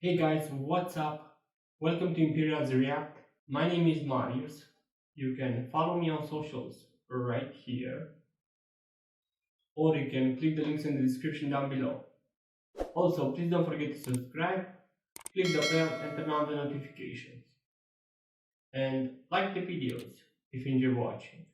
Hey guys, what's up? Welcome to Imperials React. My name is Marius. You can follow me on socials right here, or you can click the links in the description down below. Also, please don't forget to subscribe, click the bell, and turn on the notifications. And like the videos if you enjoy watching.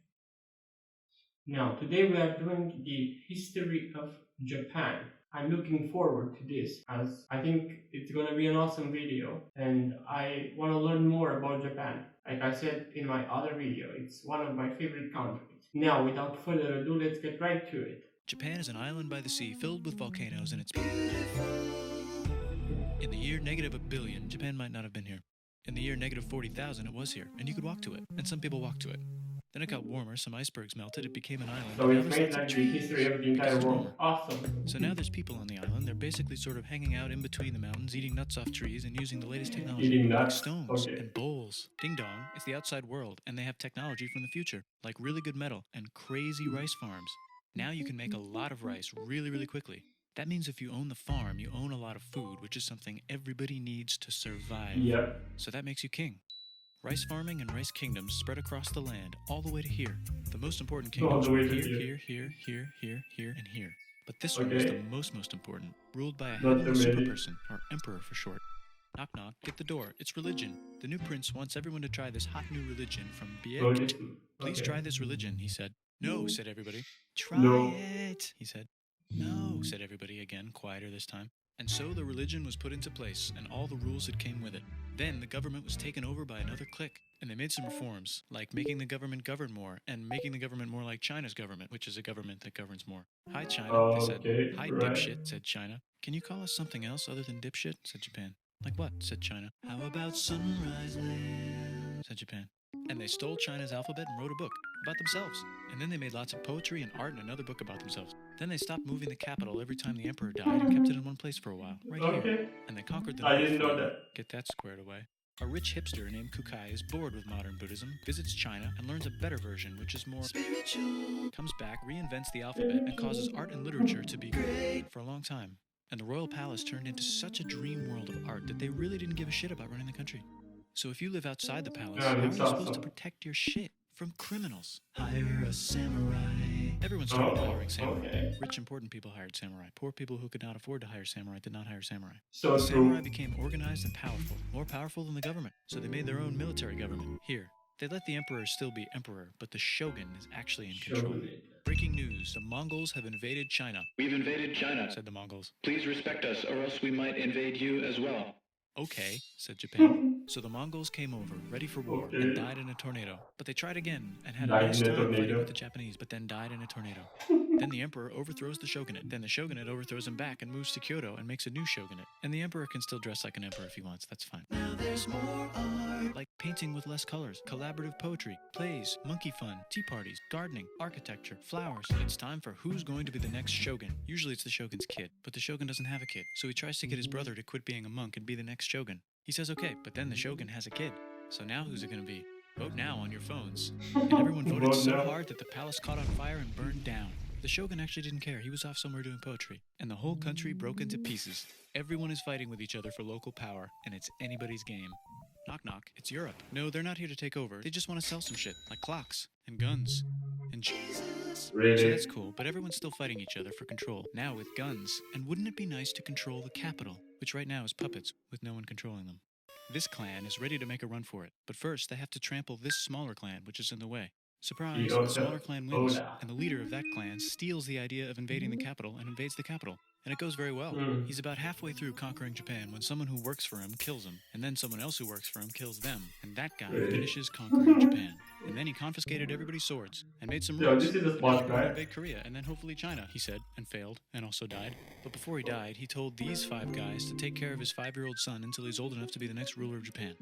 Now, today we are doing the history of Japan. I'm looking forward to this as I think it's gonna be an awesome video and I wanna learn more about Japan. Like I said in my other video, it's one of my favorite countries. Now, without further ado, let's get right to it. Japan is an island by the sea filled with volcanoes and it's in the year negative a billion, Japan might not have been here. In the year negative 40,000, it was here, and you could walk to it, and some people walked to it. Then it got warmer, some icebergs melted, it became an island. So and it's made like the history of the entire world. Awesome. So now there's people on the island. They're basically sort of hanging out in between the mountains, eating nuts off trees, and using the latest technology. Eating nuts? Like stones Okay. and bowls. Ding dong, it's the outside world, and they have technology from the future, like really good metal and crazy rice farms. Now you can make a lot of rice really, really quickly. That means if you own the farm, you own a lot of food, which is something everybody needs to survive. Yep. So that makes you king. Rice farming and rice kingdoms spread across the land, all the way to here. The most important kingdoms were here, and here. But this one was the most important, ruled by a head of a super person, or emperor for short. Knock knock, get the door. It's religion. The new prince wants everyone to try this hot new religion from Biek. Please try this religion, he said. No, said everybody. Try it, he said. No, said everybody again, quieter this time. And so the religion was put into place, and all the rules that came with it. Then the government was taken over by another clique, and they made some reforms, like making the government govern more, and making the government more like China's government, which is a government that governs more. Hi, China, they said. Hi, dipshit, said China. Can you call us something else other than dipshit, said Japan. Like what, said China. How about Sunrise Land, said Japan. And they stole China's alphabet and wrote a book about themselves. And then they made lots of poetry and art and another book about themselves. Then they stopped moving the capital every time the emperor died and kept it in one place for a while, right here. And they conquered the north. I didn't know that. Get that squared away. A rich hipster named Kukai is bored with modern Buddhism, visits China, and learns a better version, which is more spiritual. Comes back, reinvents the alphabet, and causes art and literature to be great for a long time. And the royal palace turned into such a dream world of art that they really didn't give a shit about running the country. So if you live outside the palace, how are you supposed to protect your shit from criminals? Hire a samurai. Everyone started hiring samurai. Rich, important people hired samurai. Poor people who could not afford to hire samurai did not hire samurai. So samurai became organized and powerful, more powerful than the government. So they made their own military government. Here, they let the emperor still be emperor, but the shogun is actually in control. Breaking news, the Mongols have invaded China. We've invaded China, said the Mongols. Please respect us, or else we might invade you as well. Okay, said Japan. So the Mongols came over, ready for war, and died in a tornado. But they tried again, and had a nice time fighting with the Japanese, but then died in a tornado. Then the emperor overthrows the shogunate. Then the shogunate overthrows him back and moves to Kyoto and makes a new shogunate. And the emperor can still dress like an emperor if he wants, that's fine. Now there's more art. Like painting with less colors, collaborative poetry, plays, monkey fun, tea parties, gardening, architecture, flowers. It's time for who's going to be the next shogun. Usually it's the shogun's kid, but the shogun doesn't have a kid. So he tries to get his brother to quit being a monk and be the next shogun. He says okay, but then the shogun has a kid. So now who's it going to be? Vote now on your phones. And everyone voted so hard that the palace caught on fire and burned down. The shogun actually didn't care. He was off somewhere doing poetry. And the whole country broke into pieces. Everyone is fighting with each other for local power, and it's anybody's game. Knock knock, it's Europe. No, they're not here to take over. They just want to sell some shit, like clocks, and guns, and Jesus. Really? So that's cool, but everyone's still fighting each other for control, now with guns. And wouldn't it be nice to control the capital, which right now is puppets, with no one controlling them? This clan is ready to make a run for it, but first they have to trample this smaller clan, which is in the way. Surprise, the smaller clan wins, and the leader of that clan steals the idea of invading the capital and invades the capital. And it goes very well. He's about halfway through conquering Japan when someone who works for him kills him, and then someone else who works for him kills them, and that guy finishes conquering Japan. And then he confiscated everybody's swords, and made some rules. This is a smart guy. Invade Korea, and then hopefully China, he said, and failed, and also died. But before he died, he told these 5 guys to take care of his 5-year-old son until he's old enough to be the next ruler of Japan.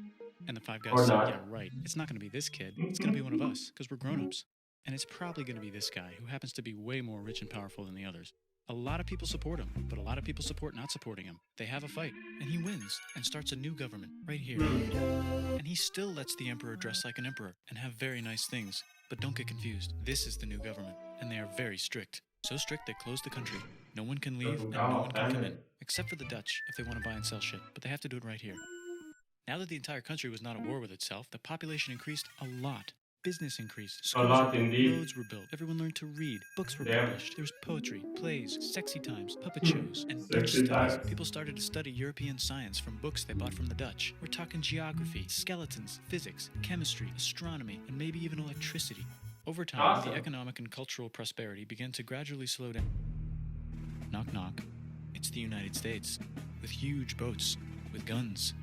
And the 5 guys said, yeah, right, it's not going to be this kid, it's going to be one of us, because we're grown-ups. And it's probably going to be this guy, who happens to be way more rich and powerful than the others. A lot of people support him, but a lot of people support not supporting him. They have a fight, and he wins, and starts a new government, right here. And he still lets the emperor dress like an emperor, and have very nice things. But don't get confused, this is the new government, and they are very strict. So strict they closed the country. No one can leave and no one can come in, except for the Dutch if they want to buy and sell shit, but they have to do it right here. Now that the entire country was not at war with itself, the population increased a lot. Business increased, schools were built, roads were built, everyone learned to read, books were published, there was poetry, plays, sexy times, puppet shows, and Dutch studies. People started to study European science from books they bought from the Dutch. We're talking geography, skeletons, physics, chemistry, astronomy, and maybe even electricity. Over time, the economic and cultural prosperity began to gradually slow down. Knock knock. It's the United States, with huge boats, with guns.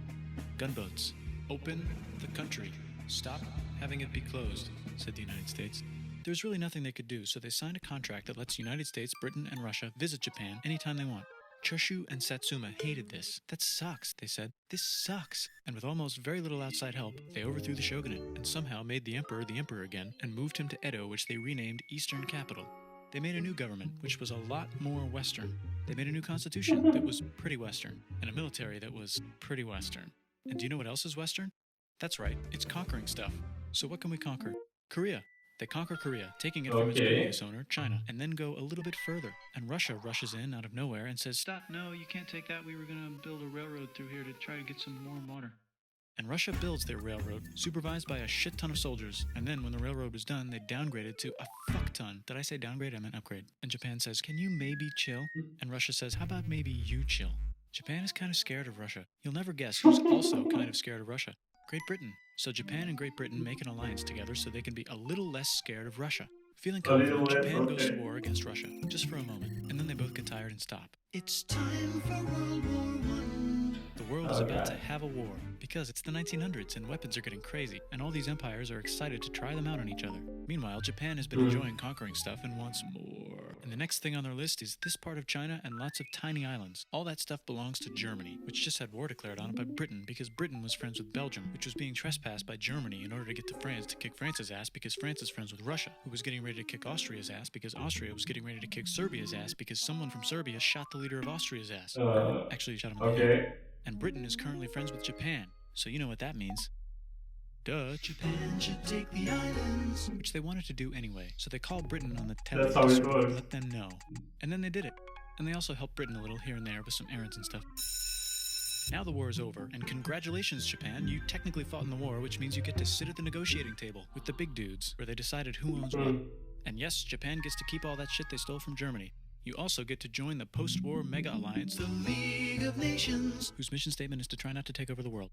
Gunboats. Open the country. Stop having it be closed, said the United States. There was really nothing they could do, so they signed a contract that lets the United States, Britain, and Russia visit Japan anytime they want. Choshu and Satsuma hated this. That sucks, they said. This sucks. And with almost very little outside help, they overthrew the shogunate and somehow made the emperor again and moved him to Edo, which they renamed Eastern Capital. They made a new government, which was a lot more Western. They made a new constitution that was pretty Western, and a military that was pretty Western. And do you know what else is Western? That's right, it's conquering stuff. So what can we conquer? Korea. They conquer Korea, taking it from its previous owner, China, and then go a little bit further. And Russia rushes in out of nowhere and says, "Stop, no, you can't take that. We were going to build a railroad through here to try to get some warm water." And Russia builds their railroad, supervised by a shit ton of soldiers. And then when the railroad was done, they downgraded to a fuck ton. Did I say downgrade? I meant upgrade. And Japan says, "Can you maybe chill?" And Russia says, "How about maybe you chill?" Japan is kind of scared of Russia. You'll never guess who's also kind of scared of Russia. Great Britain. So Japan and Great Britain make an alliance together so they can be a little less scared of Russia. Feeling confident, Japan goes to war against Russia, just for a moment, and then they both get tired and stop. It's time for World War I. The world is about to have a war, because it's the 1900s and weapons are getting crazy, and all these empires are excited to try them out on each other. Meanwhile, Japan has been enjoying conquering stuff and wants more. And the next thing on their list is this part of China and lots of tiny islands. All that stuff belongs to Germany, which just had war declared on it by Britain because Britain was friends with Belgium, which was being trespassed by Germany in order to get to France to kick France's ass because France is friends with Russia, who was getting ready to kick Austria's ass because Austria was getting ready to kick Serbia's ass because someone from Serbia shot the leader of Austria's ass. Actually, shot him in the head. And Britain is currently friends with Japan, so you know what that means. Duh, Japan should take the islands, which they wanted to do anyway, so they called Britain on the telephone to let them know. And then they did it. And they also helped Britain a little here and there with some errands and stuff. Now the war is over, and congratulations, Japan, you technically fought in the war, which means you get to sit at the negotiating table with the big dudes, where they decided who owns what. And yes, Japan gets to keep all that shit they stole from Germany. You also get to join the post-war mega alliance, the League of Nations, whose mission statement is to try not to take over the world.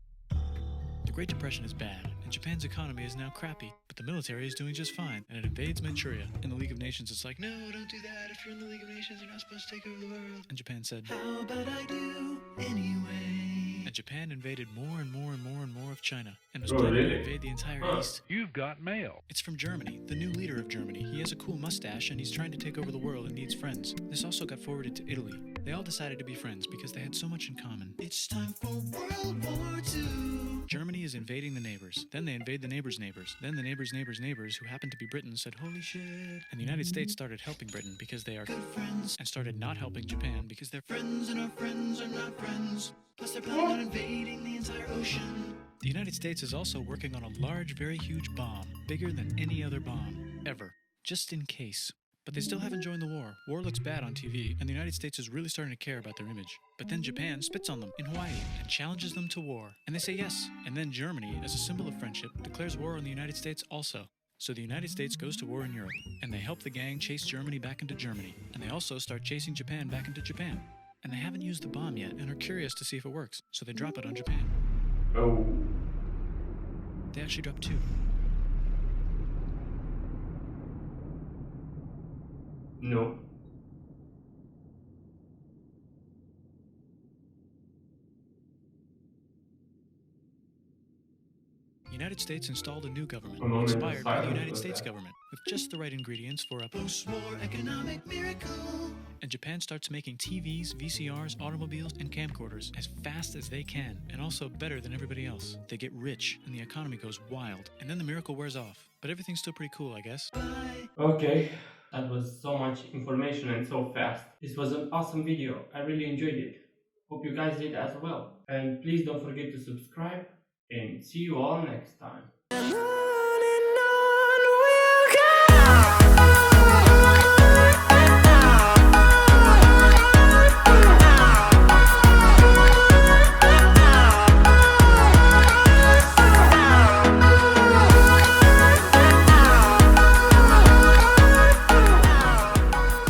The Great Depression is bad, and Japan's economy is now crappy, but the military is doing just fine, and it invades Manchuria. In the League of Nations, it's like, no, don't do that. If you're in the League of Nations, you're not supposed to take over the world. And Japan said, how about I do anyway? And Japan invaded more and more and more and more of China, and was planning to invade the entire East. You've got mail. It's from Germany, the new leader of Germany. He has a cool mustache, and he's trying to take over the world and needs friends. This also got forwarded to Italy. They all decided to be friends because they had so much in common. It's time for World War II. Germany is invading the neighbors. Then they invade the neighbors' neighbors. Then the neighbors' neighbors' neighbors, who happened to be Britain, said, holy shit. And the United States started helping Britain because they are good friends, and started not helping Japan because they're friends and our friends are not friends. Plus they're planning on invading the entire ocean. The United States is also working on a large, very huge bomb, bigger than any other bomb, ever, just in case. But they still haven't joined the war. War looks bad on TV, and the United States is really starting to care about their image. But then Japan spits on them in Hawaii and challenges them to war. And they say yes. And then Germany, as a symbol of friendship, declares war on the United States also. So the United States goes to war in Europe, and they help the gang chase Germany back into Germany. And they also start chasing Japan back into Japan. And they haven't used the bomb yet, and are curious to see if it works. So they drop it on Japan. Oh. They actually drop 2. No. The United States installed a new government, inspired by the United States government, with just the right ingredients for a post-war economic miracle. And Japan starts making TVs, VCRs, automobiles, and camcorders as fast as they can, and also better than everybody else. They get rich, and the economy goes wild, and then the miracle wears off. But everything's still pretty cool, I guess. Bye. Okay. That was so much information and so fast. This was an awesome video. I really enjoyed it. Hope you guys did as well. And please don't forget to subscribe, and see you all next time.